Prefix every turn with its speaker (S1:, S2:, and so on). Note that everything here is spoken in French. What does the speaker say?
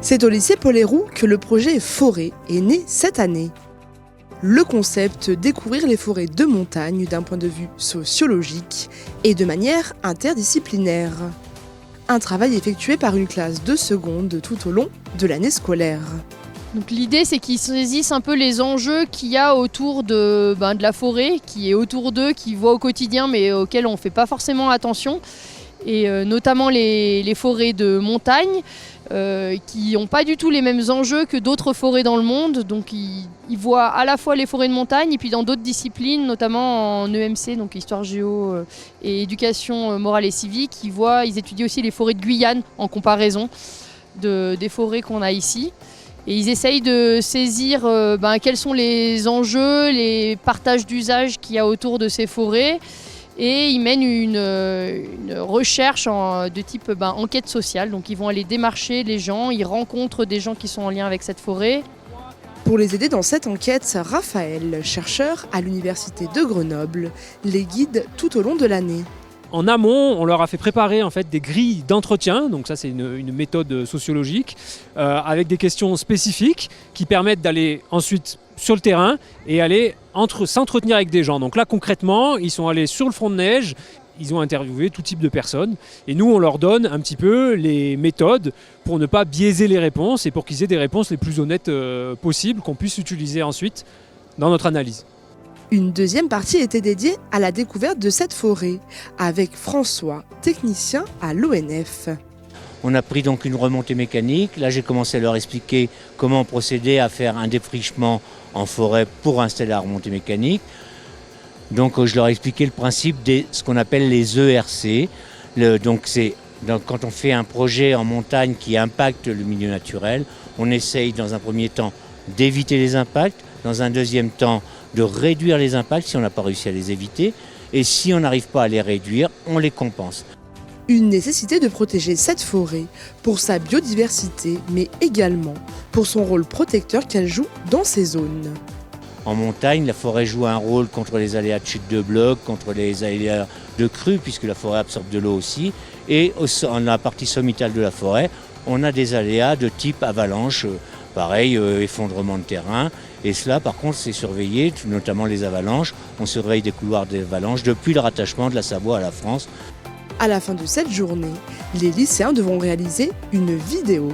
S1: C'est au lycée Paul-Héroux que le projet Forêt est né cette année. Le concept, découvrir les forêts de montagne d'un point de vue sociologique et de manière interdisciplinaire. Un travail effectué par une classe de seconde tout au long de l'année scolaire.
S2: Donc l'idée, c'est qu'ils saisissent un peu les enjeux qu'il y a autour de la forêt, qui est autour d'eux, qu'ils voient au quotidien mais auxquels on ne fait pas forcément attention. Et notamment les forêts de montagne qui n'ont pas du tout les mêmes enjeux que d'autres forêts dans le monde. Donc ils voient à la fois les forêts de montagne et puis dans d'autres disciplines, notamment en EMC, donc histoire géo et éducation morale et civique, ils étudient aussi les forêts de Guyane en comparaison des forêts qu'on a ici. Et ils essayent de saisir quels sont les enjeux, les partages d'usage qu'il y a autour de ces forêts. Et ils mènent une recherche de type enquête sociale. Donc ils vont aller démarcher les gens, ils rencontrent des gens qui sont en lien avec cette forêt.
S1: Pour les aider dans cette enquête, Raphaël, chercheur à l'université de Grenoble, les guide tout au long de l'année.
S3: En amont, on leur a fait préparer des grilles d'entretien, donc ça c'est une méthode sociologique, avec des questions spécifiques qui permettent d'aller ensuite sur le terrain et aller s'entretenir avec des gens. Donc là concrètement, ils sont allés sur le front de neige, ils ont interviewé tout type de personnes et nous on leur donne un petit peu les méthodes pour ne pas biaiser les réponses et pour qu'ils aient des réponses les plus honnêtes possibles qu'on puisse utiliser ensuite dans notre analyse.
S1: Une deuxième partie était dédiée à la découverte de cette forêt, avec François, technicien à l'ONF.
S4: On a pris donc une remontée mécanique. Là, j'ai commencé à leur expliquer comment procéder à faire un défrichement en forêt pour installer la remontée mécanique. Donc, je leur ai expliqué le principe de ce qu'on appelle les ERC. Quand on fait un projet en montagne qui impacte le milieu naturel, on essaye dans un premier temps d'éviter les impacts, dans un deuxième temps de réduire les impacts si on n'a pas réussi à les éviter, et si on n'arrive pas à les réduire, on les compense.
S1: Une nécessité de protéger cette forêt pour sa biodiversité, mais également pour son rôle protecteur qu'elle joue dans ces zones.
S4: En montagne, la forêt joue un rôle contre les aléas de chute de blocs, contre les aléas de crues, puisque la forêt absorbe de l'eau aussi, et en la partie sommitale de la forêt, on a des aléas de type avalanche, effondrement de terrain. Et cela, par contre, c'est surveillé, notamment les avalanches. On surveille des couloirs d'avalanches depuis le rattachement de la Savoie à la France.
S1: À la fin de cette journée, les lycéens devront réaliser une vidéo